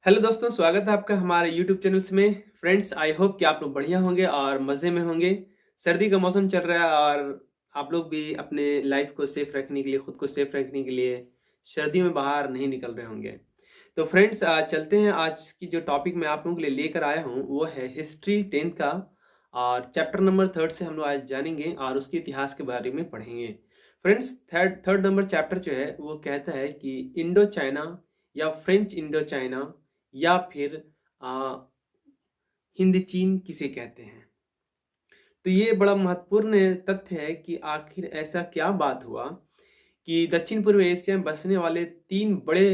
Hello दोस्तों, स्वागत है आपका हमारे यूट्यूब चैनल्स में। फ्रेंड्स, आई होप कि आप लोग बढ़िया होंगे और मज़े में होंगे। सर्दी का मौसम चल रहा है और आप लोग भी अपने लाइफ को सेफ रखने के लिए, खुद को सेफ रखने के लिए सर्दियों में बाहर नहीं निकल रहे होंगे। तो फ्रेंड्स, चलते हैं। आज की जो टॉपिक मैं आप लोगों के लिए लेकर आया हूँ वो है हिस्ट्री 10th का, और चैप्टर नंबर 3 से हम लोग आज जानेंगे और उसके इतिहास के बारे में पढ़ेंगे। फ्रेंड्स, थर्ड नंबर चैप्टर जो है वो कहता है कि इंडो चाइना या फ्रेंच इंडो चाइना या फिर आ, हिंद चीन किसे कहते हैं। तो ये बड़ा महत्वपूर्ण तथ्य है कि आखिर ऐसा क्या बात हुआ कि दक्षिण पूर्व एशिया में बसने वाले तीन बड़े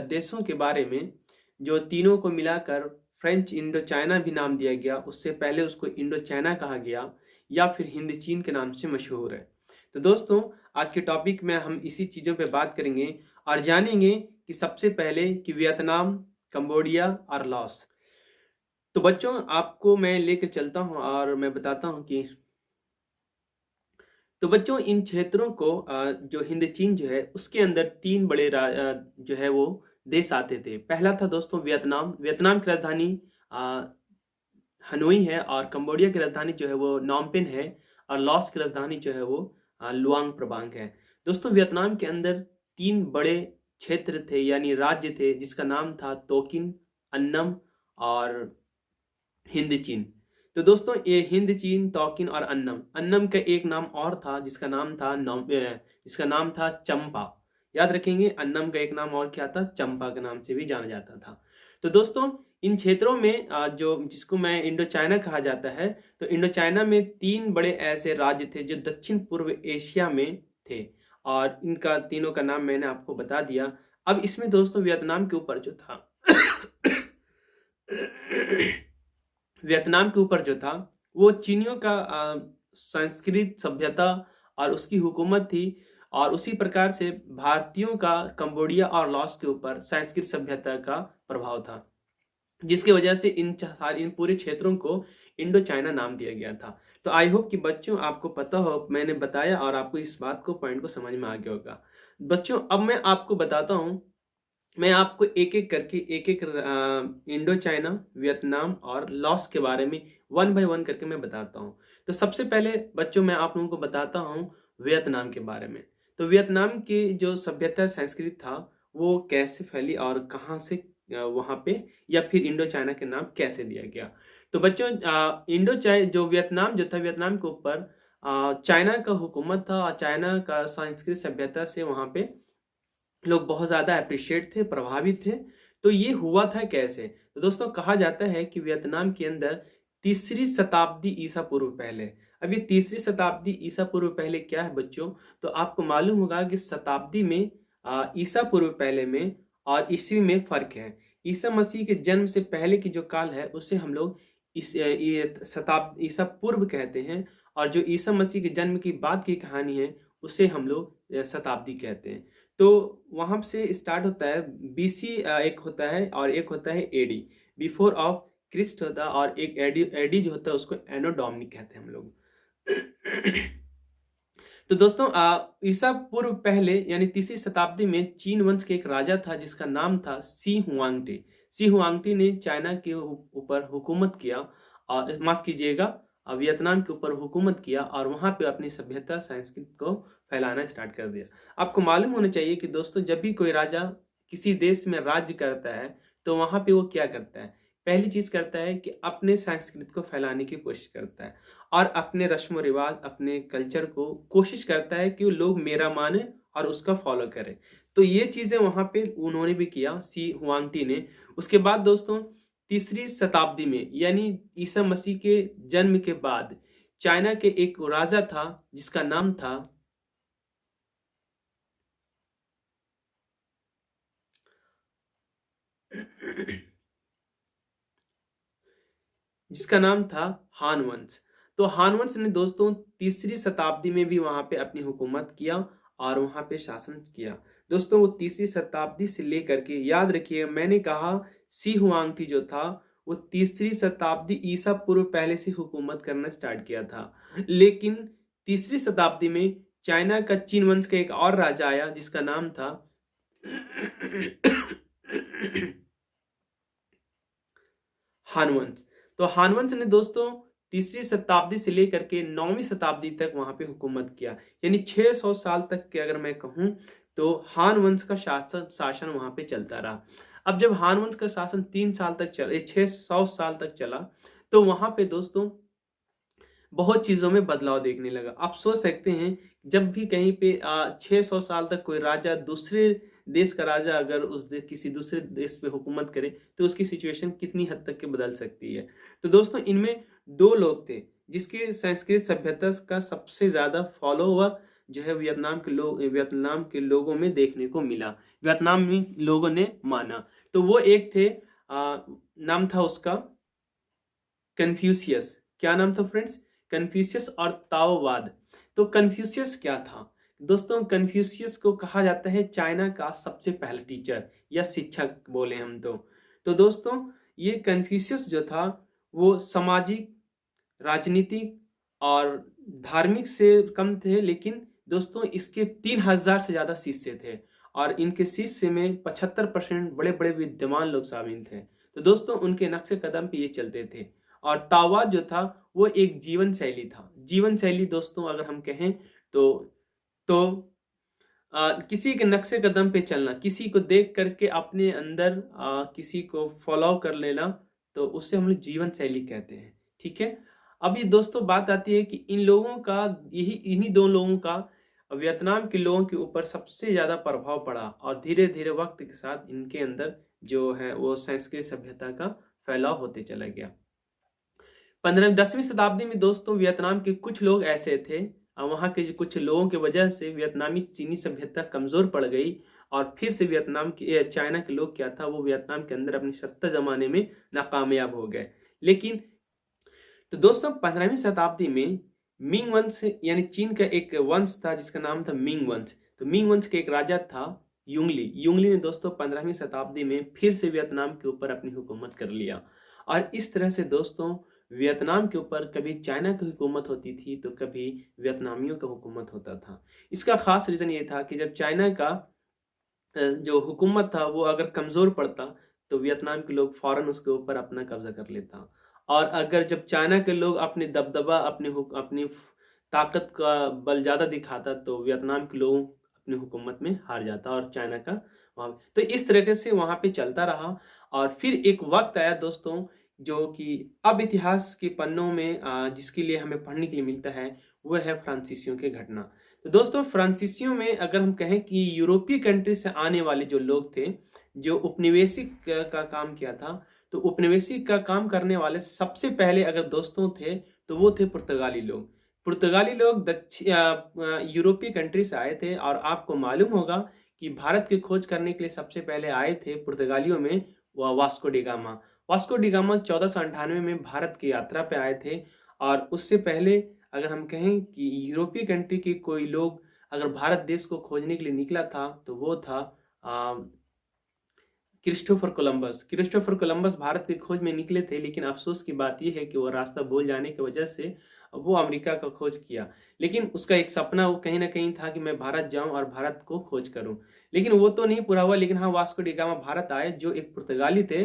देशों के बारे में, जो तीनों को मिलाकर फ्रेंच इंडो चाइना भी नाम दिया गया, उससे पहले उसको इंडो चाइना कहा गया या फिर हिंद चीन के नाम से मशहूर है। तो दोस्तों, आज के टॉपिक में हम इसी चीज़ों पे बात करेंगे और जानेंगे कि सबसे पहले कि वियतनाम, कंबोडिया और लाओस। तो बच्चों, आपको मैं लेकर चलता हूँ और मैं बताता हूँ कि तो बच्चों, इन क्षेत्रों को जो हिंद चीन जो है उसके अंदर तीन बड़े जो है वो देश आते थे। पहला था दोस्तों वियतनाम। वियतनाम की राजधानी अ, हनोई है और कंबोडिया की राजधानी जो है वो नॉमपेन है और लाओस की राजधानी जो है वो लुआंग प्रबांग है। दोस्तों, वियतनाम के अंदर तीन बड़े क्षेत्र थे यानी राज्य थे, जिसका नाम था तोकिन, अन्नम और हिंद चीन। तो दोस्तों, ये हिंद चीन, तोकिन और अन्नम, अन्नम का एक नाम और था जिसका नाम था चंपा। याद रखेंगे, अन्नम का एक नाम और क्या था, चंपा के नाम से भी जाना जाता था। तो दोस्तों, इन क्षेत्रों में जो जिसको मैं इंडो चाइना कहा जाता है, तो इंडो चाइना में तीन बड़े ऐसे राज्य थे जो दक्षिण पूर्व एशिया में थे और इनका तीनों का नाम मैंने आपको बता दिया। अब इसमें दोस्तों वियतनाम के ऊपर जो था वियतनाम के ऊपर जो था वो चीनियों का संस्कृत सभ्यता और उसकी हुकूमत थी, और उसी प्रकार से भारतीयों का कंबोडिया और लाओस के ऊपर संस्कृत सभ्यता का प्रभाव था, जिसकी वजह से इन पूरे क्षेत्रों को इंडो चाइना नाम दिया गया था। तो आई होप कि बच्चों आपको पता हो, मैंने बताया और आपको इस बात को पॉइंट को समझ में आ गया होगा। बच्चों, अब मैं आपको बताता हूँ, मैं आपको एक-एक करके एक-एक इंडो चाइना, वियतनाम और लाओस के बारे में वन बाय वन करके मैं बताता हूँ। तो सबसे पहले बच्चों, मैं आप लोगों को बताता हूँ वियतनाम के बारे में। तो वियतनाम की जो सभ्यता संस्कृति था, वो कैसे फैली और कहाँ से वहाँ पे या फिर इंडो चाइना के नाम कैसे दिया गया। तो बच्चों, वियतनाम जो था, वियतनाम के ऊपर चाइना का हुकूमत था और चाइना का संस्कृत सभ्यता से वहाँ पे लोग बहुत ज़्यादा एप्रिशिएट थे, प्रभावित थे। तो ये हुआ था कैसे? तो दोस्तों, कहा जाता है कि वियतनाम के अंदर तीसरी शताब्दी ईसा पूर्व पहले, अब ये तीसरी शताब्दी ईसा पूर्व पहले क्या है बच्चों? तो आपको मालूम होगा कि शताब्दी में ईसा पूर्व पहले में और ईस्वी में फ़र्क है। ईसा मसीह के जन्म से पहले की जो काल है उसे हम लोग ये ईसा पूर्व कहते हैं, और जो ईसा मसीह के जन्म की बाद की कहानी है उसे हम लोग शताब्दी कहते हैं। तो वहाँ से स्टार्ट होता है बीसी, एक होता है और एक होता है एडी, बिफोर ऑफ क्रिस्ट होता है, और एक एडी एडी जो होता है उसको एनो डोमिनी कहते हैं हम लोग। तो दोस्तों, ईसा पूर्व पहले यानी तीसरी शताब्दी में चीन वंश के एक राजा था जिसका नाम था सी हुआंगटी। सी हुआंगटी ने चाइना के ऊपर हुकूमत किया, और माफ कीजिएगा, वियतनाम के ऊपर हुकूमत किया और वहां पे अपनी सभ्यता संस्कृति को फैलाना स्टार्ट कर दिया। आपको मालूम होना चाहिए कि दोस्तों, जब भी कोई राजा किसी देश में राज्य करता है तो वहां पे वो क्या करता है, पहली चीज करता है कि अपने संस्कृति को फैलाने की कोशिश करता है और अपने रस्म रिवाज, अपने कल्चर को कोशिश करता है कि लोग मेरा माने और उसका फॉलो करें। तो ये चीजें वहां पे उन्होंने भी किया, सी हुआंगटी ने। उसके बाद दोस्तों, तीसरी शताब्दी में यानी ईसा मसीह के जन्म के बाद चाइना के एक राजा था जिसका नाम था जिसका नाम था हान वंश। तो हान वंश ने दोस्तों तीसरी शताब्दी में भी वहां पे अपनी हुकूमत किया और वहां पे शासन किया। दोस्तों, वो तीसरी शताब्दी से लेकर के, याद रखिए मैंने कहा, सी हुआंगटी जो था वो तीसरी शताब्दी ईसा पूर्व पहले से हुकूमत करना स्टार्ट किया था, लेकिन तीसरी शताब्दी में चाइना का चीन वंश का एक और राजा आया जिसका नाम था हान वंश। तो हान वंश ने दोस्तों तीसरी शताब्दी से लेकर के 9वीं शताब्दी तक वहां पे हुकूमत किया, यानी 600 साल तक के अगर मैं कहूं तो हान वंश का शासन वहां पे चलता रहा। अब जब हान वंश का शासन 600 साल तक चला, तो वहां पे दोस्तों बहुत चीजों में बदलाव देखने लगा। आप सोच सकते हैं, जब भी कहीं पे 600 साल तक कोई राजा दूसरे देश का राजा अगर किसी दूसरे देश पे हुकूमत करे, तो उसकी सिचुएशन कितनी हद तक के बदल सकती है। तो दोस्तों इनमें दो लोग थे जिसके संस्कृत सभ्यता का सबसे ज्यादा फॉलोवर जो है वियतनाम के लोगों में देखने को मिला, वियतनाम में लोगों ने माना। तो वो एक थे, नाम था उसका कन्फ्यूशियस। क्या नाम था फ्रेंड्स? कन्फ्यूशियस और ताओवाद। तो कन्फ्यूशियस क्या था दोस्तों? कन्फ्यूशियस को कहा जाता है चाइना का सबसे पहला टीचर या शिक्षक बोले हम तो दोस्तों ये कन्फ्यूशियस जो था वो सामाजिक, राजनीतिक और धार्मिक से कम थे, लेकिन दोस्तों इसके 3000 से ज्यादा शिष्य थे और इनके शिष्य में 75% बड़े बड़े विद्वान लोग शामिल थे। तो दोस्तों उनके नक्शे कदम पे ये चलते थे। और तावा जो था वो एक जीवन शैली था। जीवन शैली दोस्तों अगर हम कहें तो किसी के नक्शे कदम पे चलना, किसी को देख करके अपने अंदर किसी को फॉलो कर लेना, तो उससे हम लोग जीवन शैली कहते हैं। ठीक है। अब ये दोस्तों बात आती है कि इन लोगों का, इन्हीं दो लोगों का वियतनाम के लोगों के ऊपर सबसे ज्यादा प्रभाव पड़ा और धीरे धीरे वक्त के साथ इनके अंदर जो है वो संस्कृत सभ्यता का फैलाव होते चला गया। 10वीं शताब्दी में दोस्तों वियतनाम के कुछ लोग ऐसे थे, वहां के कुछ लोगों की वजह से वियतनामी चीनी सभ्यता कमजोर पड़ गई और फिर से चाइना के लोग क्या था, वो वियतनाम के अंदर अपनी सत्ता जमाने में नाकामयाब हो गए। लेकिन तो दोस्तों 15वीं शताब्दी में मिंग वंश यानी चीन का एक वंश था जिसका नाम था मिंग वंश। तो मिंग वंश के एक राजा था युंगली ने दोस्तों 15वीं शताब्दी में फिर से वियतनाम के ऊपर अपनी हुकूमत कर लिया। और इस तरह से दोस्तों वियतनाम के ऊपर कभी चाइना की हुकूमत होती थी तो कभी वियतनामियों का हुकूमत होता था। इसका खास रीजन ये था कि जब चाइना का जो हुकूमत था वो अगर कमजोर पड़ता तो वियतनाम के लोग फौरन उसके ऊपर अपना कब्जा कर लेता, और अगर जब चाइना के लोग अपने दबदबा अपनी ताकत का बल ज्यादा दिखाता तो वियतनाम के लोग अपनी हुकूमत में हार जाता और चाइना का वहां, तो इस तरीके से वहां पे चलता रहा। और फिर एक वक्त आया दोस्तों जो कि अब इतिहास के पन्नों में जिसके लिए हमें पढ़ने के लिए मिलता है, वह है फ्रांसीसियों की घटना। तो दोस्तों फ्रांसीसियों में अगर हम कहें कि यूरोपीय कंट्री से आने वाले जो लोग थे जो उपनिवेशिक का काम किया था, तो उपनिवेशिक का काम करने वाले सबसे पहले अगर दोस्तों थे तो वो थे पुर्तगाली लोग। पुर्तगाली लोग यूरोपीय कंट्री से आए थे और आपको मालूम होगा कि भारत की खोज करने के लिए सबसे पहले आए थे पुर्तगालियों में Vasco D gamma. Vasco D gamma 1498 में भारत की यात्रा पे आए थे। और उससे पहले अगर हम कहें कि यूरोपीय कंट्री के कोई लोग अगर भारत देश को खोजने के लिए निकला था तो वो था क्रिस्टोफर कोलंबस भारत की खोज में निकले थे, लेकिन अफसोस की बात यह है कि वो रास्ता भूल जाने की वजह से वो अमेरिका का खोज किया। लेकिन उसका एक सपना वो कहीं ना कहीं था कि मैं भारत जाऊं और भारत को खोज करूं, लेकिन वो तो नहीं पूरा हुआ। लेकिन हाँ, वास्को डी गामा भारत आए जो एक पुर्तगाली थे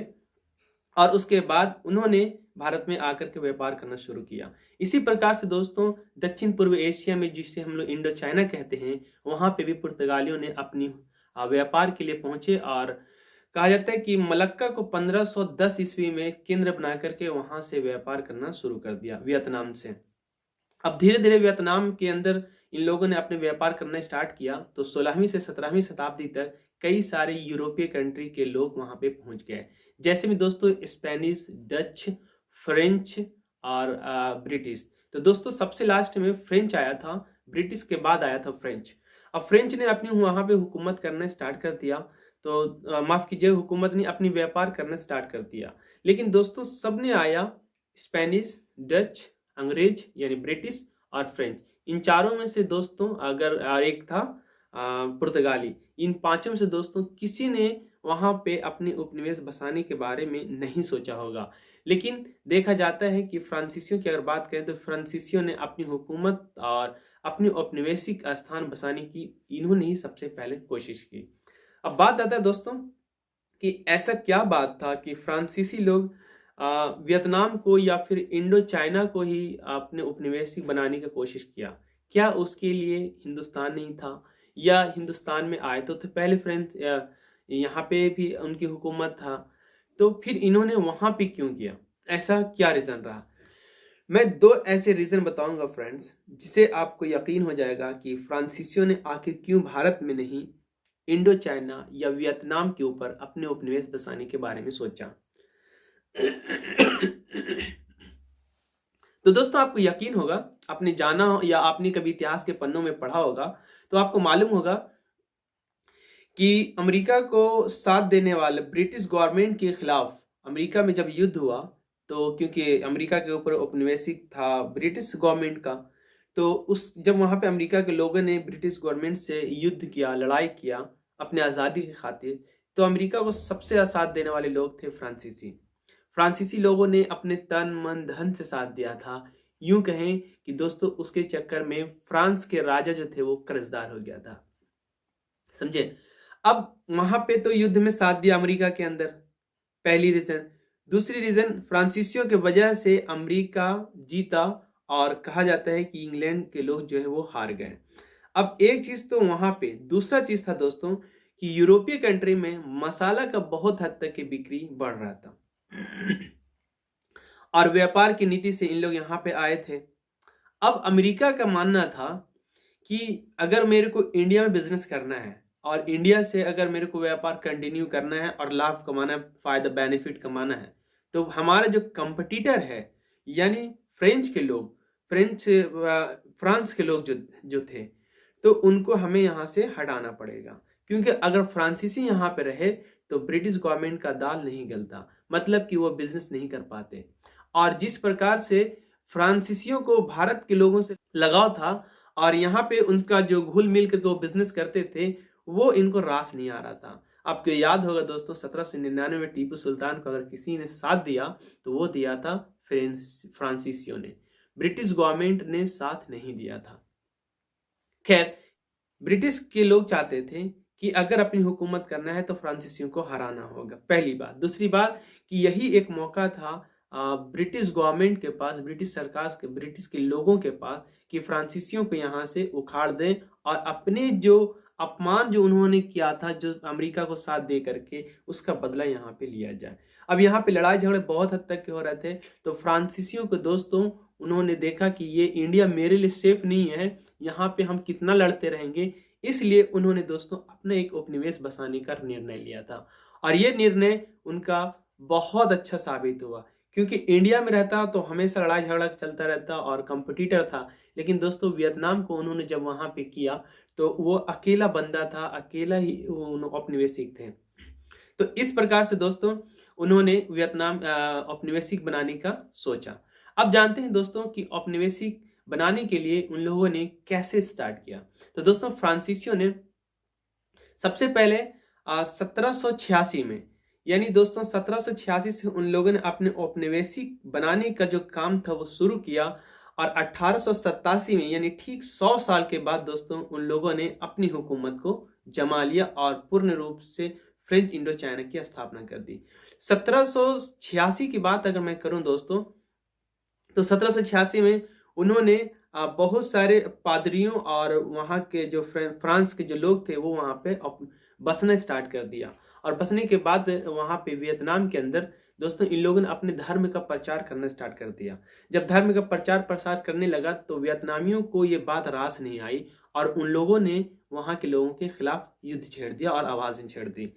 और उसके बाद उन्होंने भारत में आकर के व्यापार करना शुरू किया। इसी प्रकार से दोस्तों दक्षिण पूर्व एशिया में जिसे हम लोग इंडो चाइना कहते हैं, वहां पे भी पुर्तगालियों ने अपनी व्यापार के लिए पहुंचे और कहा जाता है कि मलक्का को 1510 ईस्वी में केंद्र बना करके वहां से व्यापार करना शुरू कर दिया वियतनाम से। अब धीरे धीरे वियतनाम के अंदर इन लोगों ने अपने व्यापार करना स्टार्ट किया, तो 16वीं से 17वीं शताब्दी तक कई सारे यूरोपीय कंट्री के लोग वहां पे पहुंच गए, जैसे में दोस्तों स्पेनिश, डच, फ्रेंच और ब्रिटिश। तो दोस्तों सबसे लास्ट में फ्रेंच आया था, ब्रिटिश के बाद आया था फ्रेंच। अब फ्रेंच ने अपनी वहां पे हुकूमत करना स्टार्ट कर दिया, तो माफ कीजिए, हुकूमत ने अपनी व्यापार करना स्टार्ट कर दिया। लेकिन दोस्तों सबने आया स्पेनिश, डच, अंग्रेज यानी ब्रिटिश और फ्रेंच। इन चारों में से दोस्तों अगर एक था पुर्तगाली। इन पांचों में से दोस्तों किसी ने वहां पे अपने उपनिवेश बसाने के बारे में नहीं सोचा होगा। लेकिन देखा जाता है कि फ्रांसीसियों की अगर बात करें तो फ्रांसीसियों ने अपनी हुकूमत और अपनी औपनिवेशिक स्थान बसाने की इन्होंने ही सबसे पहले कोशिश की। अब बात आता है दोस्तों कि ऐसा क्या बात था कि फ्रांसीसी लोग वियतनाम को या फिर इंडो चाइना को ही अपने उपनिवेशिक बनाने की कोशिश किया? क्या उसके लिए हिंदुस्तान नहीं था? या हिंदुस्तान में आए तो पहले फ्रेंच यहाँ पे भी उनकी हुकूमत था, तो फिर इन्होंने वहाँ पे क्यों किया? ऐसा क्या रीज़न रहा? मैं 2 ऐसे रीज़न बताऊँगा फ्रेंड्स, जिससे आपको यकीन हो जाएगा कि फ्रांसीसियों ने आखिर क्यों भारत में नहीं, इंडो चाइना या वियतनाम के ऊपर अपने उपनिवेश बसाने के बारे में सोचा। तो दोस्तों आपको यकीन होगा, आपने जाना हो या आपने कभी इतिहास के पन्नों में पढ़ा होगा, तो आपको मालूम होगा कि अमेरिका को साथ देने वाले ब्रिटिश गवर्नमेंट के खिलाफ अमेरिका में जब युद्ध हुआ, तो क्योंकि अमेरिका के ऊपर औपनिवेशिक था ब्रिटिश गवर्नमेंट का, तो उस जब वहाँ पे अमेरिका के लोगों ने ब्रिटिश गवर्नमेंट से युद्ध किया, लड़ाई किया अपने आज़ादी की खातिर, तो अमेरिका को सबसे ज़्यादा साथ देने वाले लोग थे फ्रांसीसी। फ्रांसीसी लोगों ने अपने तन, मन, धन से साथ दिया था। यूँ कहें कि दोस्तों उसके चक्कर में फ्रांस के राजा जो थे वो कर्ज़दार हो गया था। समझे? अब वहाँ पे तो युद्ध में साथ दिया अमेरिका के अंदर, पहली रीज़न। दूसरी रीज़न फ्रांसीसियों की वजह से अमेरिका जीता और कहा जाता है कि इंग्लैंड के लोग जो है वो हार गए। अब एक चीज़ तो वहाँ पे, दूसरा चीज़ था दोस्तों कि यूरोपीय कंट्री में मसाला का बहुत हद तक की बिक्री बढ़ रहा था। और व्यापार की नीति से इन लोग यहाँ पे आए थे। अब अमेरिका का मानना था कि अगर मेरे को इंडिया में बिजनेस करना है और इंडिया से अगर मेरे को व्यापार कंटिन्यू करना है और लाभ कमाना है, फायदा बेनिफिट कमाना है, तो हमारा जो कंपटीटर है यानी फ्रेंच के लोग, फ्रांस के लोग जो जो थे, तो उनको हमें यहाँ से हटाना पड़ेगा, क्योंकि अगर फ्रांसीसी यहाँ पे रहे तो ब्रिटिश गवर्नमेंट का दाल नहीं गलता, मतलब कि वो बिजनेस नहीं कर पाते। और जिस प्रकार से फ्रांसीसियों को भारत के लोगों से लगाव था और यहाँ पे उनका जो घुल मिल करके वो बिजनेस करते थे, वो इनको रास नहीं आ रहा था। आपको याद होगा दोस्तों 1799 में टीपू सुल्तान को अगर किसी ने साथ दिया तो वो दिया था फ्रांसीसियों ने, ब्रिटिश गवर्नमेंट ने साथ नहीं दिया था। खैर, ब्रिटिश के लोग चाहते थे कि अगर अपनी हुकूमत करना है तो फ्रांसीसियों को हराना होगा, पहली बात। दूसरी बात कि यही एक मौका था ब्रिटिश गवर्नमेंट के पास, ब्रिटिश सरकार के, ब्रिटिश के लोगों के पास कि फ्रांसीसियों को यहाँ से उखाड़ दें और अपने जो अपमान जो उन्होंने किया था, जो अमेरिका को साथ दे करके, उसका बदला यहाँ पे लिया जाए। अब यहाँ पे लड़ाई झगड़े बहुत हद तक के हो रहे थे, तो फ्रांसीसियों को दोस्तों उन्होंने देखा कि ये इंडिया मेरे लिए सेफ नहीं है, यहाँ पे हम कितना लड़ते रहेंगे, इसलिए उन्होंने दोस्तों अपना एक उपनिवेश बसाने का निर्णय लिया था। और ये निर्णय उनका बहुत अच्छा साबित हुआ, क्योंकि इंडिया में रहता तो हमेशा लड़ाई झगड़ा चलता रहता और कंपटीटर था, लेकिन दोस्तों वियतनाम को उन्होंने जब वहां पे किया तो वो अकेला बंदा था, अकेला ही औपनिवेशिक थे। तो इस प्रकार से दोस्तों उन्होंने वियतनाम औपनिवेशिक बनाने का सोचा। अब जानते हैं दोस्तों कि औपनिवेशिक बनाने के लिए उन लोगों ने कैसे स्टार्ट किया। तो दोस्तों फ्रांसीसियों ने सबसे पहले 1786 में, यानी दोस्तों 1786 से उन लोगों ने अपने औपनिवेशिक बनाने का जो काम था वो शुरू किया और 1887 में यानी ठीक 100 साल के बाद दोस्तों उन लोगों ने अपनी हुकूमत को जमा लिया और पूर्ण रूप से फ्रेंच इंडो चाइना की स्थापना कर दी। 1786 की बात अगर मैं करूं दोस्तों, तो 1786 में उन्होंने बहुत सारे पादरियों और वहाँ के जो फ्रांस के जो लोग थे वो वहाँ पे बसना स्टार्ट कर दिया। और बसने के बाद वहाँ पे वियतनाम के अंदर दोस्तों इन लोगों ने अपने धर्म का प्रचार करना स्टार्ट कर दिया। जब धर्म का प्रचार प्रसार करने लगा तो वियतनामियों को ये बात रास नहीं आई और उन लोगों ने वहाँ के लोगों के खिलाफ युद्ध छेड़ दिया और आवाजें छेड़ दी।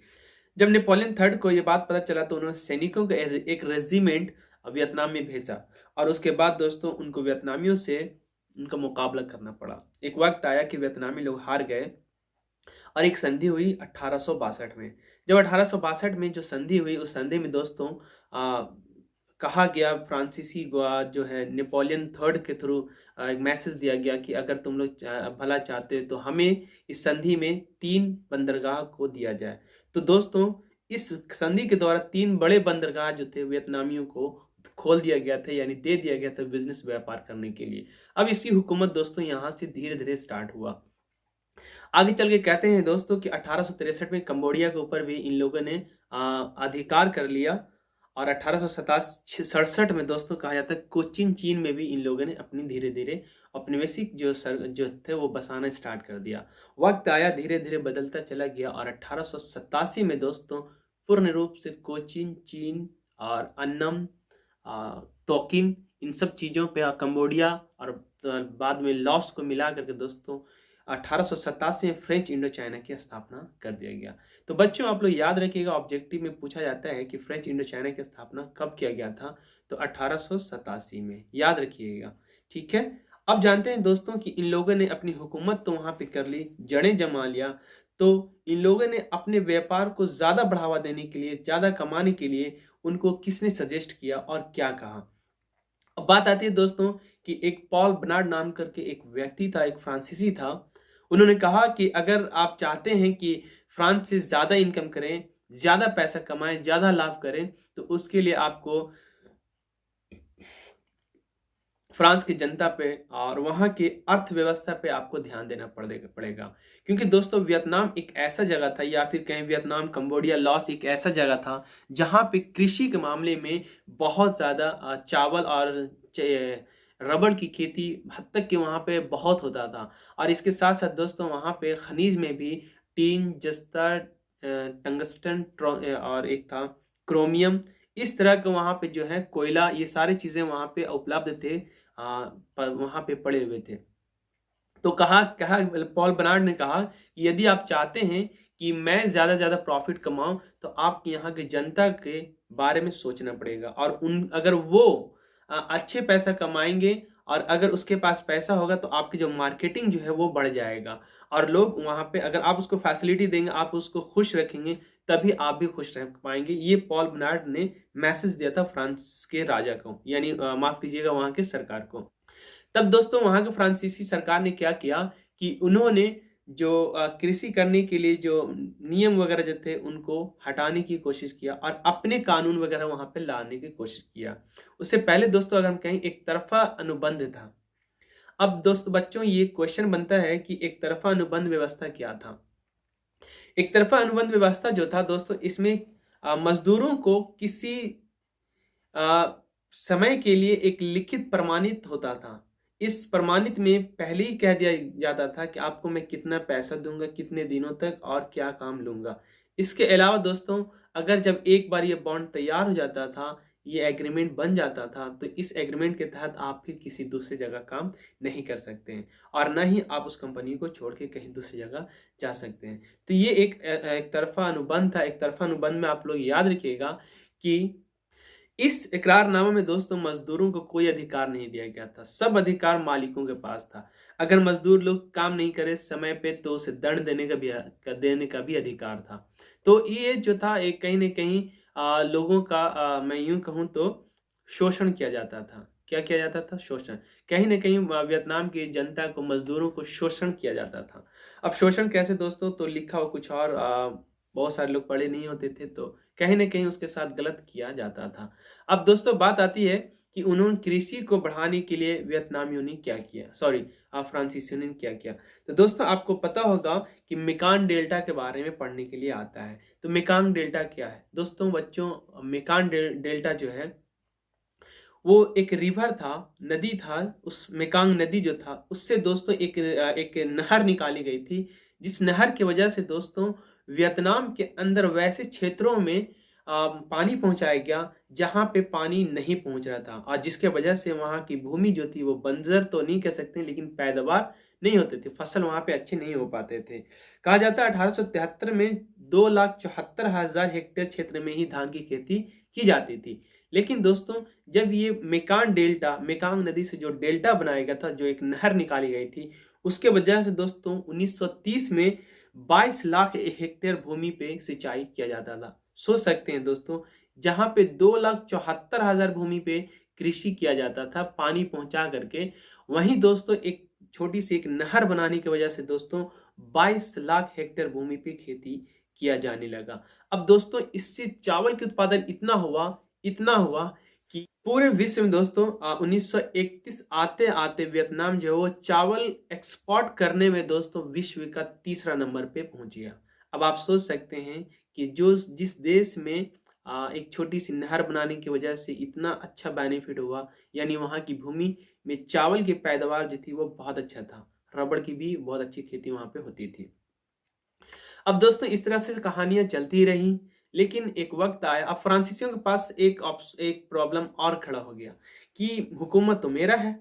जब नेपोलियन थर्ड को ये बात पता चला तो उन्होंने सैनिकों का एक रेजिमेंट वियतनाम में भेजा और उसके बाद दोस्तों उनको वियतनामियों से उनका मुकाबला करना पड़ा। एक वक्त आया कि वियतनामी लोग हार गए और एक संधि हुई 1862 में। जब 1862 में जो संधि हुई, उस संधि में दोस्तों कहा गया, फ्रांसीसी जो है नेपोलियन थर्ड के थ्रू एक मैसेज दिया गया कि अगर तुम लोग भला चाहते हो तो हमें इस संधि में 3 बंदरगाह को दिया जाए। तो दोस्तों इस संधि के द्वारा 3 बड़े बंदरगाह जो थे वियतनामियों को खोल दिया गया था, यानी दे दिया गया था बिजनेस व्यापार करने के लिए। अब इसकी हुकूमत दोस्तों यहाँ से धीरे धीरे स्टार्ट हुआ। आगे चल के कहते हैं दोस्तों कि 1863 में कंबोडिया के ऊपर भी इन लोगों ने अधिकार कर लिया और 1867 में दोस्तों कहा जाता है कोचिन चीन में भी इन लोगों ने अपनी धीरे धीरे औपनिवेशिक जो थे वो बसाना स्टार्ट कर दिया। वक्त आया, धीरे धीरे बदलता चला गया और 1887 में दोस्तों पूर्ण रूप से कोचिन चीन और अन्नम, तोकिन, इन सब चीज़ों पे कंबोडिया और बाद में लाओस को मिला करके दोस्तों 1887 में फ्रेंच इंडो चाइना की स्थापना कर दिया गया। तो बच्चों आप लोग याद रखिएगा, ऑब्जेक्टिव में पूछा जाता है कि फ्रेंच इंडो चाइना की स्थापना कब किया गया था, तो 1887 में, याद रखिएगा। ठीक है, अब जानते हैं दोस्तों कि इन लोगों ने अपनी हुकूमत तो वहां पे कर ली, जड़ें जमा लिया, तो इन लोगों ने अपने व्यापार को ज्यादा बढ़ावा देने के लिए, ज्यादा कमाने के लिए उनको किसने सजेस्ट किया और क्या कहा। अब बात आती है दोस्तों कि एक पॉल बर्नार्ड नाम करके एक व्यक्ति था, एक फ्रांसीसी था। उन्होंने कहा कि अगर आप चाहते हैं कि फ्रांस से ज्यादा इनकम करें, ज्यादा पैसा कमाएं, ज्यादा लाभ करें, तो उसके लिए आपको फ्रांस की जनता पे और वहां की अर्थव्यवस्था पे आपको ध्यान देना पड़ेगा। क्योंकि दोस्तों वियतनाम एक ऐसा जगह था, या फिर कहें वियतनाम, कंबोडिया, लाओस एक ऐसा जगह था जहां पे कृषि के मामले में बहुत ज्यादा चावल और रबड़ की खेती हद तक के वहां पे बहुत होता था। और इसके साथ साथ दोस्तों वहां पे खनिज में भी टीन, जस्ता, टंगस्टन और एक था क्रोमियम, इस तरह के वहां पे जो है कोयला, ये सारी चीजें वहां पे उपलब्ध थे, वहां पे पड़े हुए थे। तो कहा कहा पॉल बर्नार्ड ने कहा कि यदि आप चाहते हैं कि मैं ज्यादा ज्यादा प्रॉफिट कमाऊं, तो आप यहाँ की जनता के बारे में सोचना पड़ेगा। और उन अगर वो अच्छे पैसा कमाएंगे और अगर उसके पास पैसा होगा तो आपकी जो मार्केटिंग जो है वो बढ़ जाएगा, और लोग वहां पे अगर आप उसको फैसिलिटी देंगे, आप उसको खुश रखेंगे, तभी आप भी खुश रह पाएंगे। ये पॉल बर्नार्ड ने मैसेज दिया था फ्रांस के राजा को, यानी माफ कीजिएगा वहां के सरकार को। तब दोस्तों वहां के फ्रांसीसी सरकार ने क्या किया कि उन्होंने जो कृषि करने के लिए जो नियम वगैरह जो थे उनको हटाने की कोशिश किया और अपने कानून वगैरह वहां पे लाने की कोशिश किया। उससे पहले दोस्तों अगर हम कहें एक तरफा अनुबंध था। अब दोस्तों बच्चों ये क्वेश्चन बनता है कि एक तरफा अनुबंध व्यवस्था क्या था। एक तरफा अनुबंध व्यवस्था जो था दोस्तों, इसमें मजदूरों को किसी समय के लिए एक लिखित प्रमाणित होता था। इस प्रमाणित में पहले ही कह दिया जाता था कि आपको मैं कितना पैसा दूंगा, कितने दिनों तक और क्या काम लूंगा। इसके अलावा दोस्तों अगर जब एक बार ये बॉन्ड तैयार हो जाता था, ये एग्रीमेंट बन जाता था, तो इस एग्रीमेंट के तहत आप फिर किसी दूसरी जगह काम नहीं कर सकते हैं और न ही आप उस कंपनी को छोड़ के कहीं दूसरी जगह जा सकते हैं। तो ये एक तरफा अनुबंध था। एक तरफा अनुबंध में आप लोग याद रखिएगा कि इस इकरारनामे में दोस्तों मजदूरों को कोई अधिकार नहीं दिया गया था, सब अधिकार मालिकों के पास था। अगर मजदूर लोग काम नहीं करे समय पे तो उसे दंड देने का भी अधिकार था। तो ये जो था एक कहीं न कहीं लोगों का मैं यूं कहूं तो शोषण किया जाता था। क्या किया जाता था? शोषण। कहीं न कहीं वियतनाम की जनता को, मजदूरों को शोषण किया जाता था। अब शोषण कैसे दोस्तों? तो लिखा हो कुछ और, बहुत सारे लोग पढ़े नहीं होते थे, तो कहीं न कहीं उसके साथ गलत किया जाता था। अब दोस्तों बात आती है कि उन्होंने कृषि को बढ़ाने के लिए वियतनामियों ने क्या किया, सॉरी फ्रांसीसियों ने क्या किया। तो दोस्तों आपको पता होगा कि मेकांग डेल्टा के बारे में पढ़ने के लिए आता है। तो मेकांग डेल्टा क्या है दोस्तों? बच्चों मेकांग डेल्टा जो है वो एक रिवर था, नदी था। उस मेकांग नदी जो था उससे दोस्तों एक नहर निकाली गई थी, जिस नहर की वजह से दोस्तों वियतनाम के अंदर वैसे क्षेत्रों में पानी पहुंचाया गया जहां पे पानी नहीं पहुंच रहा था, और जिसके वजह से वहां की भूमि जो थी वो बंजर तो नहीं कह सकते, लेकिन पैदावार नहीं होते थे, फसल वहां पे अच्छे नहीं हो पाते थे। कहा जाता है 1873 में 2,74,000 हेक्टेयर क्षेत्र में ही धान की खेती की जाती थी। लेकिन दोस्तों जब ये मेकांग नदी से जो डेल्टा बनाया गया था, जो एक नहर निकाली गई थी, उसके वजह से दोस्तों 1930 में 22 लाख हेक्टेयर भूमि पे सिंचाई किया जाता था। सोच सकते हैं दोस्तों, जहां पे 2,74,000 भूमि पे कृषि किया जाता था पानी पहुंचा करके, वहीं दोस्तों एक छोटी सी एक नहर बनाने की वजह से दोस्तों 22 लाख हेक्टेयर भूमि पे खेती किया जाने लगा। अब दोस्तों इससे चावल के उत्पादन इतना हुआ कि पूरे विश्व में दोस्तों 1931 आते आते वियतनाम जो है वो चावल एक्सपोर्ट करने में दोस्तों विश्व का तीसरा नंबर पे पहुंच गया। अब आप सोच सकते हैं कि जो जिस देश में एक छोटी सी नहर बनाने की वजह से इतना अच्छा बेनिफिट हुआ, यानी वहाँ की भूमि में चावल की पैदावार जो थी वो बहुत अच्छा था। रबड़ की भी बहुत अच्छी खेती वहाँ पे होती थी। अब दोस्तों इस तरह से कहानियाँ चलती रहीं, लेकिन एक वक़्त आया, अब फ्रांसीसियों के पास एक प्रॉब्लम और खड़ा हो गया कि हुकूमत तो मेरा है,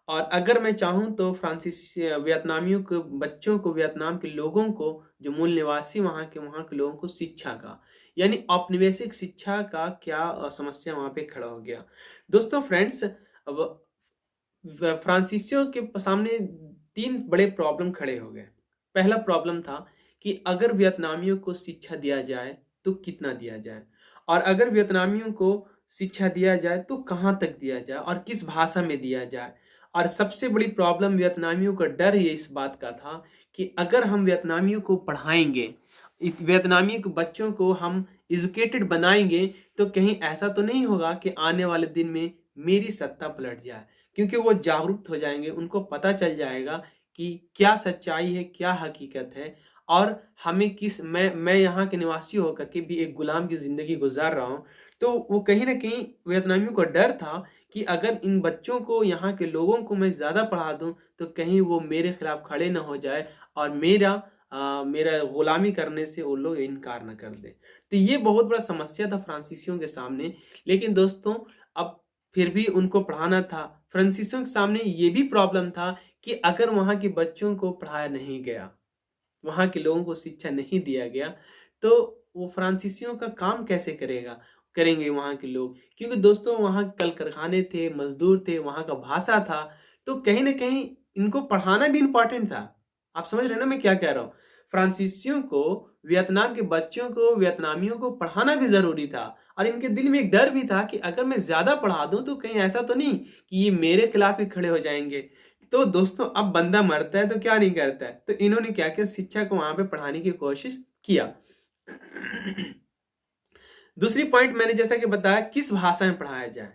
और अगर मैं चाहूँ तो वियतनामियों के बच्चों को, वियतनाम के लोगों को, जो मूल निवासी वहाँ के लोगों को शिक्षा का, यानी औपनिवेशिक शिक्षा का क्या समस्या वहाँ पे खड़ा हो गया। दोस्तों फ्रेंड्स, अब फ्रांसीसियों के सामने 3 बड़े प्रॉब्लम खड़े हो गए। पहला प्रॉब्लम था कि अगर वियतनामियों को शिक्षा दिया जाए, तो कितना दिया जाए? और अगर वियतनामियों को शिक्षा दिया जाए, तो कहाँ तक दिया जाए और किस भाषा में दिया जाए? और सबसे बड़ी प्रॉब्लम वियतनामियों का डर ये इस बात का था कि अगर हम वियतनामियों को पढ़ाएँगे, वियतनामी के बच्चों को हम एजुकेटेड बनाएँगे, तो कहीं ऐसा तो नहीं होगा कि आने वाले दिन में मेरी सत्ता पलट जाए। क्योंकि वो जागरूक हो जाएँगे, उनको पता चल जाएगा कि क्या सच्चाई है, क्या हकीकत है, और हमें मैं यहाँ के निवासी होकर के भी एक गुलाम की ज़िंदगी गुज़ार रहा हूँ। तो वो कहीं न कहीं वियतनामियों को डर था कि अगर इन बच्चों को, यहाँ के लोगों को मैं ज़्यादा पढ़ा दूँ, तो कहीं वो मेरे खिलाफ खड़े ना हो जाए और मेरा गुलामी करने से वो लोग इनकार ना कर दें। तो ये बहुत बड़ा समस्या था फ्रांसीसियों के सामने। लेकिन दोस्तों, अब फिर भी उनको पढ़ाना था। फ्रांसीसियों के सामने ये भी प्रॉब्लम था कि अगर वहाँ के बच्चों को पढ़ाया नहीं गया, वहाँ के लोगों को शिक्षा नहीं दिया गया, तो वो फ्रांसीसियों का काम कैसे करेंगे वहाँ के लोग? क्योंकि दोस्तों वहाँ कल कारखाने थे, मज़दूर थे, वहाँ का भाषा था, तो कहीं न कहीं इनको पढ़ाना भी इम्पोर्टेंट था। आप समझ रहे हैं ना मैं क्या कह रहा हूँ? फ्रांसीसियों को, वियतनाम के बच्चों को, वियतनामियों को पढ़ाना भी ज़रूरी था, और इनके दिल में एक डर भी था कि अगर मैं ज़्यादा पढ़ा दूँ, तो कहीं ऐसा तो नहीं कि ये मेरे खिलाफ ही खड़े हो जाएँगे। तो दोस्तों अब बंदा मरता है तो क्या नहीं करता है, तो इन्होंने क्या किया, शिक्षा को वहां पे पढ़ाने की कोशिश किया। दूसरी पॉइंट मैंने जैसा कि बताया, किस भाषा में पढ़ाया जाए।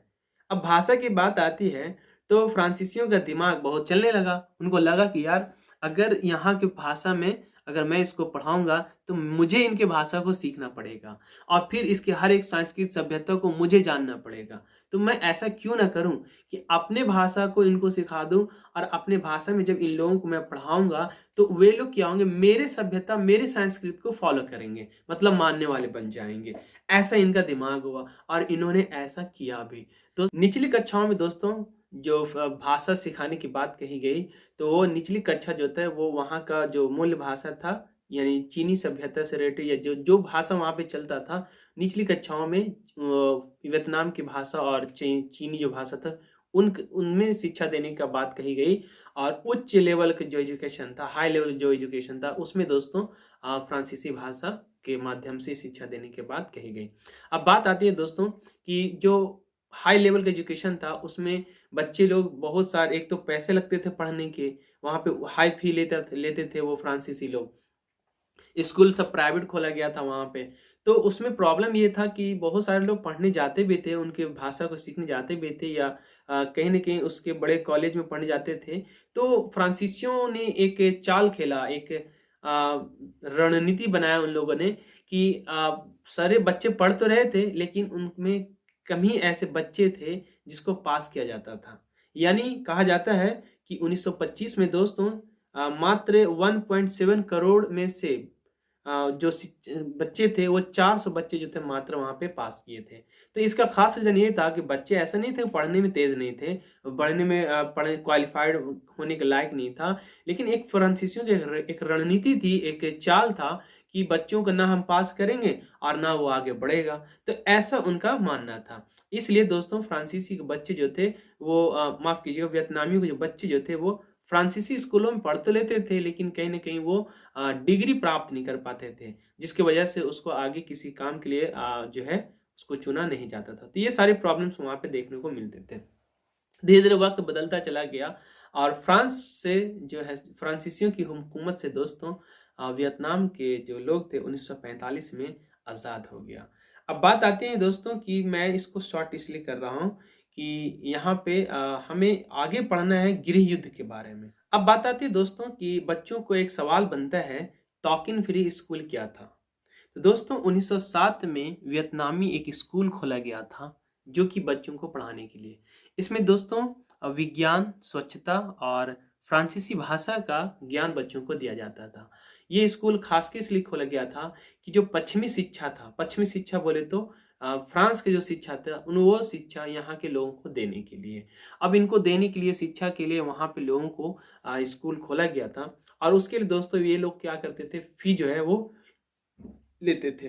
अब भाषा की बात आती है तो फ्रांसीसियों का दिमाग बहुत चलने लगा। उनको लगा कि यार, अगर यहाँ की भाषा में अगर मैं इसको पढ़ाऊंगा, तो मुझे इनके भाषा को सीखना पड़ेगा, और फिर इसके हर एक सांस्कृतिक सभ्यता को मुझे जानना पड़ेगा। तो मैं ऐसा क्यों ना करूं कि अपने भाषा को इनको सिखा दूं, और अपने भाषा में जब इन लोगों को मैं पढ़ाऊंगा, तो वे लोग क्या होंगे, मेरे सभ्यता, मेरे संस्कृति को फॉलो करेंगे, मतलब मानने वाले बन जाएंगे। ऐसा इनका दिमाग हुआ, और इन्होंने ऐसा किया भी। तो निचली कक्षाओं में दोस्तों, जो भाषा सिखाने की बात कही गई, तो वो निचली कक्षा जो था, वो वहाँ का जो मूल भाषा था, यानी चीनी सभ्यता से रिलेटेड, या जो जो भाषा वहाँ पे चलता था, निचली कक्षाओं में वियतनाम की भाषा और चीनी जो भाषा था, उनमें शिक्षा देने का बात कही गई। और उच्च लेवल का जो एजुकेशन था, हाई लेवल जो एजुकेशन था, उसमें दोस्तों फ्रांसीसी भाषा के माध्यम से शिक्षा देने की बात कही गई। अब बात आती है दोस्तों कि जो हाई लेवल का एजुकेशन था, उसमें बच्चे लोग बहुत सारे, एक तो पैसे लगते थे पढ़ने के, वहाँ पे हाई फी लेते थे वो फ्रांसीसी लोग। स्कूल सब प्राइवेट खोला गया था वहाँ पे। तो उसमें प्रॉब्लम ये था कि बहुत सारे लोग पढ़ने जाते भी थे, उनके भाषा को सीखने जाते भी थे, या कहीं न कहीं उसके बड़े कॉलेज में पढ़ने जाते थे। तो फ्रांसीसियों ने एक चाल खेला, एक रणनीति बनाया उन लोगों ने कि सारे बच्चे पढ़ तो रहे थे, लेकिन उनमें कम ही ऐसे बच्चे थे जिसको पास किया जाता था। यानी कहा जाता है कि 1925 में दोस्तों मात्र 1.7 करोड़ में से जो बच्चे थे, वो 400 बच्चे जो थे मात्र वहाँ पे पास किए थे। तो इसका खास रीज़न ये था कि बच्चे ऐसा नहीं थे, पढ़ने में तेज़ नहीं थे, पढ़ने में पढ़े क्वालिफ़ाइड होने के लायक नहीं था। लेकिन एक फ्रांसीसियों की एक रणनीति थी, एक चाल था कि बच्चों को ना हम पास करेंगे और ना वो आगे बढ़ेगा। तो ऐसा उनका मानना था। इसलिए दोस्तों फ्रांसीसी के बच्चे जो थे, वो माफ़ कीजिएगा, वियतनामियों के जो बच्चे जो थे, वो फ्रांसीसी स्कूलों में पढ़ तो लेते थे, लेकिन कहीं न कहीं वो डिग्री प्राप्त नहीं कर पाते थे, जिसकी वजह से उसको आगे किसी काम के लिए जो है उसको चुना नहीं जाता था। तो ये सारे प्रॉब्लम्स वहाँ पे देखने को मिलते थे। धीरे-धीरे वक़्त बदलता चला गया, और फ्रांस से जो है, फ्रांसीसियों की हुकूमत से दोस्तों वियतनाम के जो लोग थे 1945 में आज़ाद हो गया। अब बात आती है दोस्तों कि मैं इसको शॉर्ट इसलिए कर रहा हूँ कि यहाँ पे हमें आगे पढ़ना है गृह युद्ध के बारे में। अब बात आती है दोस्तों कि बच्चों को एक सवाल बनता है, टॉकिन फ्री स्कूल क्या था? तो दोस्तों 1907 में वियतनामी एक स्कूल खोला गया था जो कि बच्चों को पढ़ाने के लिए। इसमें दोस्तों विज्ञान, स्वच्छता और फ्रांसीसी भाषा का ज्ञान बच्चों को दिया जाता था। ये स्कूल खास के इसलिए खोला गया था कि जो पश्चिमी शिक्षा था, पश्चिमी शिक्षा बोले तो फ्रांस की जो शिक्षा था वो शिक्षा यहाँ के लोगों को देने के लिए। अब इनको देने के लिए, शिक्षा के लिए वहाँ पे लोगों को स्कूल खोला गया था और उसके लिए दोस्तों ये लोग क्या करते थे, फी जो है वो लेते थे।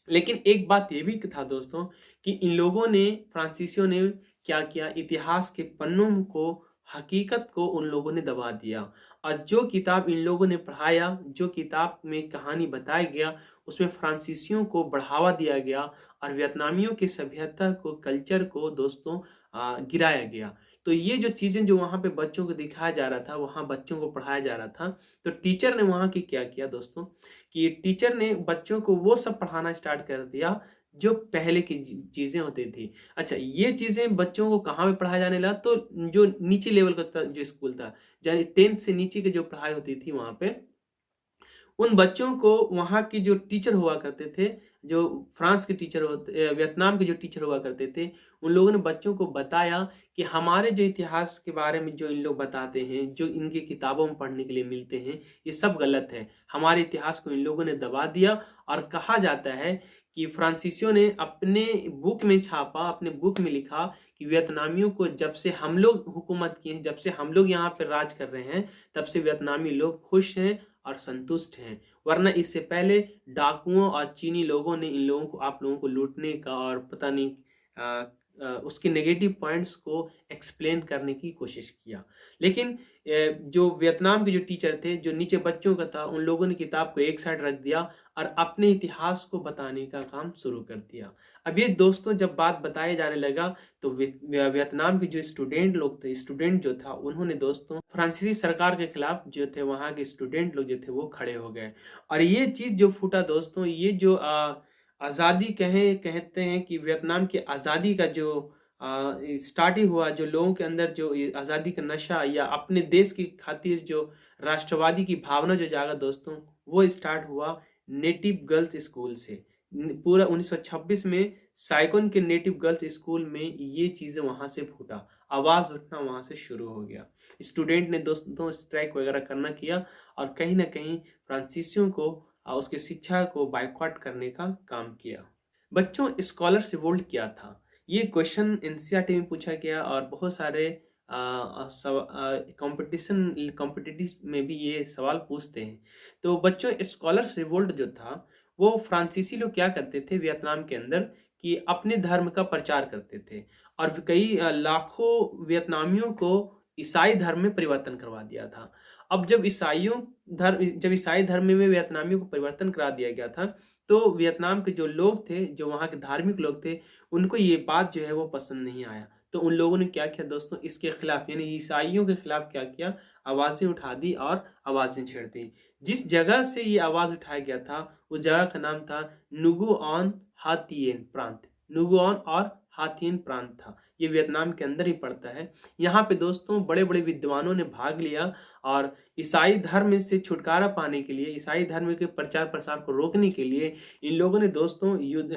लेकिन एक बात ये भी था दोस्तों कि इन लोगों ने, फ्रांसीसियों ने क्या किया, इतिहास के पन्नों को, हकीकत को उन लोगों ने दबा दिया और जो किताब इन लोगों ने पढ़ाया, जो किताब में कहानी बताया गया, उसमें फ्रांसीसियों को बढ़ावा दिया गया और वियतनामियों की सभ्यता को, कल्चर को दोस्तों गिराया गया। तो ये जो चीजें जो वहां पे बच्चों को दिखाया जा रहा था, वहां बच्चों को पढ़ाया जा रहा था, तो टीचर ने वहां की क्या किया दोस्तों कि टीचर ने बच्चों को वो सब पढ़ाना स्टार्ट कर दिया जो पहले की चीजें होती थी। अच्छा, ये चीजें बच्चों को कहाँ पे पढ़ाया जाने लगा, तो जो नीचे लेवल का जो स्कूल था, यानी 10th से नीचे की जो पढ़ाई होती थी वहां पे, उन बच्चों को वहाँ के जो टीचर हुआ करते थे, जो फ्रांस के टीचर होते, वियतनाम के जो टीचर हुआ करते थे, उन लोगों ने बच्चों को बताया कि हमारे जो इतिहास के बारे में जो इन लोग बताते हैं, जो इनकी किताबों में पढ़ने के लिए मिलते हैं, ये सब गलत है। हमारे इतिहास को इन लोगों ने दबा दिया और कहा जाता है कि फ्रांसीसियों ने अपने बुक में छापा, अपने बुक में लिखा कि वियतनामियों को जब से हम लोग हुकूमत किए हैं, जब से हम लोग यहाँ पर राज कर रहे हैं, तब से वियतनामी लोग खुश हैं और संतुष्ट हैं। वरना इससे पहले डाकुओं और चीनी लोगों ने इन लोगों को, आप लोगों को लूटने का और पता नहीं उसके नेगेटिव पॉइंट्स को एक्सप्लेन करने की कोशिश किया। लेकिन जो वियतनाम के जो टीचर थे, जो नीचे बच्चों का था, उन लोगों ने किताब को एक साइड रख दिया और अपने इतिहास को बताने का काम शुरू कर दिया। अब ये दोस्तों जब बात बताए जाने लगा तो वियतनाम के जो स्टूडेंट लोग थे, स्टूडेंट जो था, उन्होंने दोस्तों फ्रांसीसी सरकार के खिलाफ जो थे, वहाँ के स्टूडेंट लोग जो थे वो खड़े हो गए। और ये चीज जो फूटा दोस्तों, ये जो आज़ादी कहते हैं कि वियतनाम की आज़ादी का जो स्टार्ट ही हुआ, जो लोगों के अंदर जो आज़ादी का नशा या अपने देश की खातिर जो राष्ट्रवादी की भावना जो जागा दोस्तों, वो स्टार्ट हुआ नेटिव गर्ल्स स्कूल से। पूरा 1926 में साइगोन के नेटिव गर्ल्स स्कूल में ये चीजें वहां से फूटा, आवाज उठना वहां से शुरू हो गया। स्टूडेंट ने दोस्तों स्ट्राइक वगैरह करना किया और कहीं ना कहीं फ्रांसीसियों को उसके शिक्षा को बाइकआउट करने का काम किया। बच्चों, स्कॉलर्स रिवोल्ट क्या था? ये क्वेश्चन एनसीईआरटी में पूछा गया और बहुत सारे कॉम्पिटिटिव में भी ये सवाल पूछते हैं। तो बच्चों, स्कॉलर्स रिवोल्ट जो था, वो फ्रांसीसी लोग क्या करते थे वियतनाम के अंदर कि अपने धर्म का प्रचार करते थे और कई लाखों वियतनामियों को ईसाई धर्म में परिवर्तन करवा दिया था। अब जब ईसाई धर्म में वियतनामियों को परिवर्तन करा दिया गया था, तो वियतनाम के जो लोग थे, जो वहाँ के धार्मिक लोग थे, उनको ये बात जो है वो पसंद नहीं आया। तो उन लोगों ने क्या किया दोस्तों, इसके खिलाफ यानी ईसाइयों के खिलाफ क्या किया, आवाजें उठा दी और आवाजें छेड़ दी। जिस जगह से ये आवाज उठाया गया था, उस जगह का नाम था नुगुआन हाथियन प्रांत। नुगुआन और हाथियन प्रांत था, ये वियतनाम के अंदर ही पड़ता है। यहाँ पे दोस्तों बड़े बड़े विद्वानों ने भाग लिया और ईसाई धर्म से छुटकारा पाने के लिए, ईसाई धर्म के प्रचार प्रसार को रोकने के लिए इन लोगों ने दोस्तों युद्ध,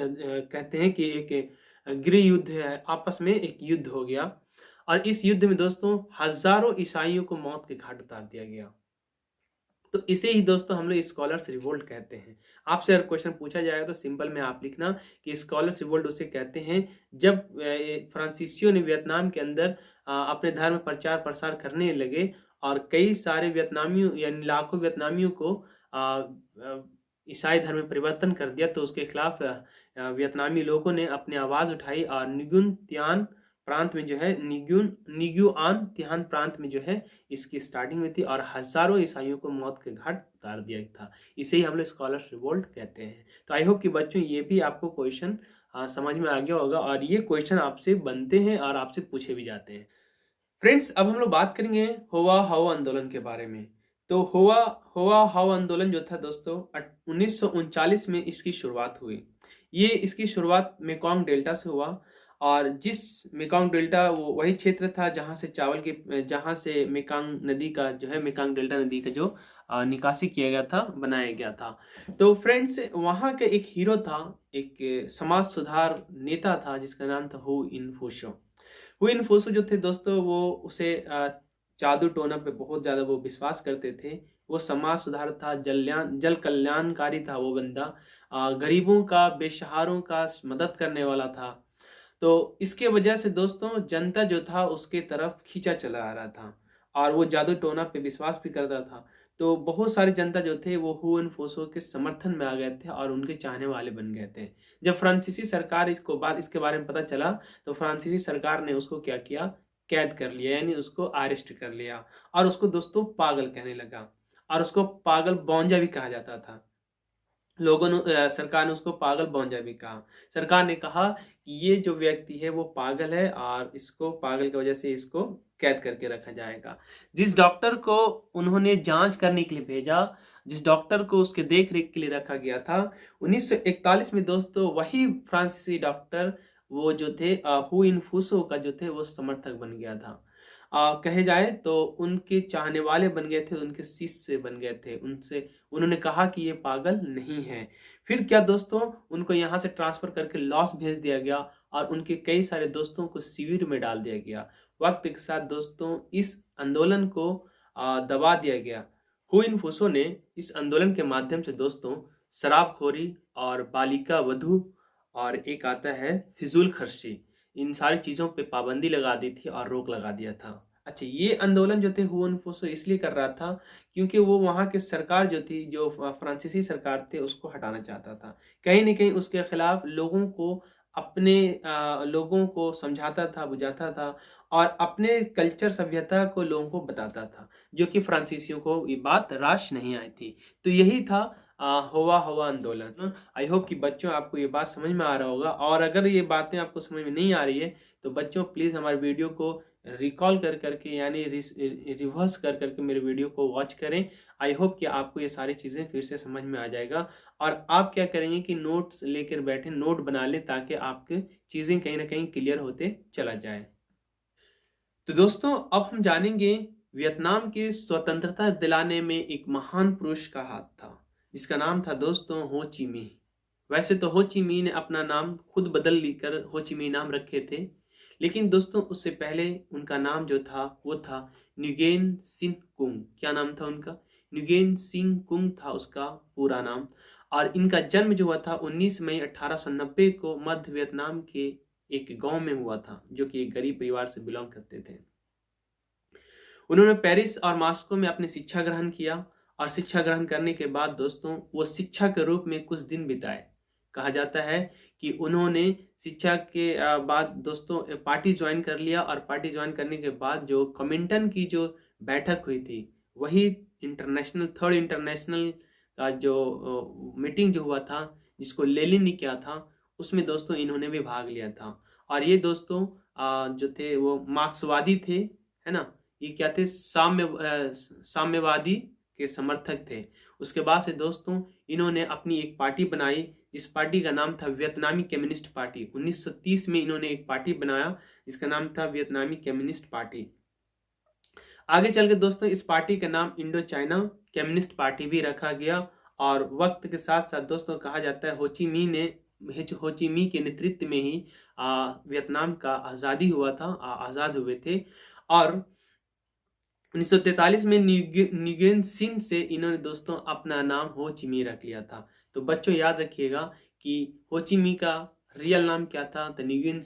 कहते हैं कि एक गृह युद्ध है, आपस में एक युद्ध हो गया और इस युद्ध में दोस्तों हजारों ईसाइयों को मौत के घाट उतार दिया गया। तो इसे ही दोस्तों हम लोग स्कॉलर्स रिवोल्ट कहते हैं। आपसे अगर क्वेश्चन पूछा जाएगा तो सिंपल में आप लिखना कि स्कॉलर्स रिवोल्ट उसे कहते हैं जब फ्रांसीसियों ने वियतनाम के अंदर अपने धर्म प्रचार प्रसार करने लगे और कई सारे वियतनामियों यानी लाखों वियतनामियों को ईसाई धर्म में परिवर्तन कर दिया। तो उसके खिलाफ वियतनामी लोगों ने अपनी आवाज उठाई और निगुन तियान प्रांत में जो है, निग्युआन तिहान प्रांत में जो है इसकी स्टार्टिंग हुई थी और हजारों ईसाइयों को मौत के घाट उतार दिया था। इसे ही हम लोग स्कॉलर्स रिवोल्ट कहते हैं। तो आई होप कि बच्चों ये भी आपको क्वेश्चन समझ में आ गया होगा और ये क्वेश्चन आपसे बनते हैं और आपसे पूछे भी जाते हैं। फ्रेंड्स, अब हम लोग बात करेंगे हुआ हाओ आंदोलन के बारे में। तो हुआ हाओ आंदोलन जो था दोस्तों 1939 में इसकी शुरुआत हुई। ये इसकी शुरुआत मेकोंग डेल्टा से हुआ और जिस मेकोंग डेल्टा वो वही क्षेत्र था जहां से मेकांग नदी का जो है, मेकांग डेल्टा नदी का जो निकासी किया गया था, बनाया गया था। तो फ्रेंड्स, वहाँ का एक हीरो था, एक समाज सुधार नेता था जिसका नाम था हु इनफोशो। हु इनफोशो जो थे दोस्तों, वो उसे जादू टोना पे बहुत ज़्यादा वो विश्वास करते थे। वो समाज सुधार था, जल कल्याणकारी था वो बंदा, गरीबों का, बेसहारों का मदद करने वाला था। तो इसके वजह से दोस्तों जनता जो था उसके तरफ खींचा चला आ रहा था, और वो जादू टोना पे विश्वास भी करता था। तो बहुत सारी जनता जो थे वो हुन फोसो के समर्थन में आ गए थे और उनके चाहने वाले बन गए थे। जब फ्रांसीसी सरकार इसके बारे में पता चला, तो फ्रांसीसी सरकार ने उसको क्या किया, कैद कर लिया, यानी उसको अरेस्ट कर लिया, और उसको दोस्तों पागल कहने लगा, और उसको पागल बौंजा भी कहा जाता था। सरकार ने उसको पागल बौंजा भी कहा। सरकार ने कहा कि ये जो व्यक्ति है वो पागल है, और इसको पागल की वजह से इसको कैद करके रखा जाएगा। जिस डॉक्टर को उन्होंने जांच करने के लिए भेजा, जिस डॉक्टर को उसके देख रेख के लिए रखा गया था, 1941 में दोस्तों वही फ्रांसीसी डॉक्टर वो जो थे हुइन फूसो का जो थे वो समर्थक बन गया था। कहे जाए तो उनके चाहने वाले बन गए थे, उनके शिष्य बन गए थे। उनसे उन्होंने कहा कि ये पागल नहीं है। फिर क्या दोस्तों, उनको यहाँ से ट्रांसफर करके लॉस भेज दिया गया, और उनके कई सारे दोस्तों को शिविर में डाल दिया गया। वक्त के साथ दोस्तों इस आंदोलन को दबा दिया गया। हुइन फूसो ने इस आंदोलन के माध्यम से दोस्तों शराबखोरी और बालिका वधू, और एक आता है फिजूल खर्ची, इन सारी चीज़ों पे पाबंदी लगा दी थी और रोक लगा दिया था। अच्छा, ये आंदोलन जो थे हुन फूसो इसलिए कर रहा था क्योंकि वो वहाँ की सरकार जो थी, जो फ्रांसीसी सरकार थे, उसको हटाना चाहता था। कहीं न कहीं उसके खिलाफ लोगों को समझाता था, बुझाता था, और अपने कल्चर सभ्यता को लोगों को बताता था, जो कि फ्रांसीसियों को ये बात रास नहीं आई थी। तो यही था हुआ हुआ आंदोलन। आई होप कि बच्चों आपको ये बात समझ में आ रहा होगा, और अगर ये बातें आपको समझ में नहीं आ रही है तो बच्चों प्लीज़ हमारे वीडियो को रिकॉल कर करके, यानी रिवर्स कर करके मेरे वीडियो को वॉच करें। आई होप कि आपको ये सारी चीज़ें फिर से समझ में आ जाएगा, और आप क्या करेंगे कि नोट्स लेकर बैठे, नोट बना लें, ताकि आपके चीज़ें कहीं ना कहीं क्लियर होते चला जाए। तो दोस्तों अब हम जानेंगे वियतनाम की स्वतंत्रता दिलाने में एक महान पुरुष का हाथ था, जिसका नाम था दोस्तों हो ची मिन्ह। वैसे तो हो ची मिन्ह ने अपना नाम खुद बदल लेकर हो ची मिन्ह नाम रखे थे, लेकिन दोस्तों उससे पहले उनका नाम जो था वो था न्युगेन सिंह कुंग। क्या नाम था उनका? न्युगेन सिंह कुंग था उसका पूरा नाम। और इनका जन्म जो हुआ था 19 मई 1890 को मध्य वियतनाम के एक गांव में हुआ था, जो कि एक गरीब परिवार से बिलोंग करते थे। उन्होंने पेरिस और मॉस्को में अपनी शिक्षा ग्रहण किया, और शिक्षा ग्रहण करने के बाद दोस्तों वो शिक्षा के रूप में कुछ दिन बिताए। कहा जाता है कि उन्होंने शिक्षा के बाद दोस्तों पार्टी ज्वाइन कर लिया, और पार्टी ज्वाइन करने के बाद जो कमिंटन की जो बैठक हुई थी, वही थर्ड इंटरनेशनल का जो मीटिंग जो हुआ था, जिसको लेनिन ने किया था, उसमें दोस्तों इन्होंने भी भाग लिया था। और ये दोस्तों जो थे वो मार्क्सवादी थे, है ना। ये क्या थे? साम्यवादी के समर्थक थे। उसके बाद से दोस्तों इन्होंने अपनी एक पार्टी बनाई, जिस पार्टी का नाम था वियतनामी कम्युनिस्ट पार्टी। 1930 में इन्होंने एक पार्टी बनाया जिसका नाम था वियतनामी कम्युनिस्ट पार्टी। आगे चल के दोस्तों इस पार्टी का नाम इंडो चाइना कम्युनिस्ट पार्टी भी रखा गया। और वक्त के साथ साथ दोस्तों कहा जाता है हो ची मिन्ह के नेतृत्व में ही वियतनाम का आज़ादी हुआ था, आज़ाद हुए थे। और 1943 में न्युगेन सिन से इन्होंने दोस्तों अपना नाम हो ची मिन्ह रख लिया था। तो बच्चों याद रखिएगा कि हो ची मिन्ह का रियल नाम क्या था? तो न्युगेन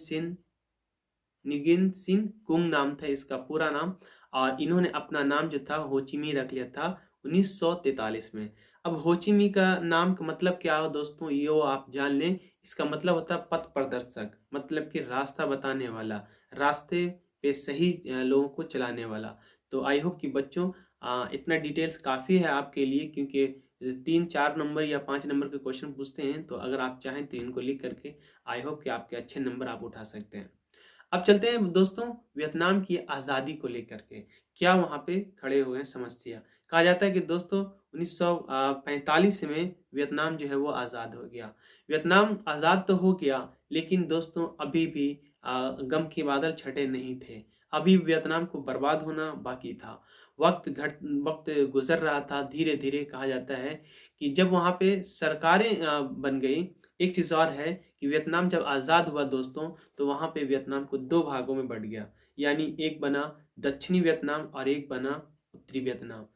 सिन कुंग नाम था इसका पूरा नाम, और इन्होंने अपना नाम जो था हो ची मिन्ह रख लिया था 1943 में। अब हो ची मिन्ह का नाम का मतलब क्या हो दोस्तों, ये आप जान लें। इसका मतलब होता है पथ प्रदर्शक, मतलब कि रास्ता बताने वाला, रास्ते पे सही लोगों को चलाने वाला। तो आई होप कि बच्चों इतना डिटेल्स काफ़ी है आपके लिए, क्योंकि 3-4 नंबर या 5 नंबर के क्वेश्चन पूछते हैं। तो अगर आप चाहें तो इनको लिख करके आई होप कि आपके अच्छे नंबर आप उठा सकते हैं। अब चलते हैं दोस्तों वियतनाम की आज़ादी को लेकर के क्या वहाँ पे खड़े हो गए समस्या। कहा जाता है कि दोस्तों 1945 में वियतनाम जो है वो आज़ाद हो गया। वियतनाम आज़ाद तो हो गया, लेकिन दोस्तों अभी भी गम के बादल छटे नहीं थे। अभी वियतनाम को बर्बाद होना बाकी था। वक्त गुजर रहा था, धीरे धीरे कहा जाता है कि जब वहाँ पे सरकारें बन गई। एक चीज़ और है कि वियतनाम जब आज़ाद हुआ दोस्तों, तो वहाँ पे वियतनाम को दो भागों में बंट गया, यानी एक बना दक्षिणी वियतनाम और एक बना उत्तरी वियतनाम।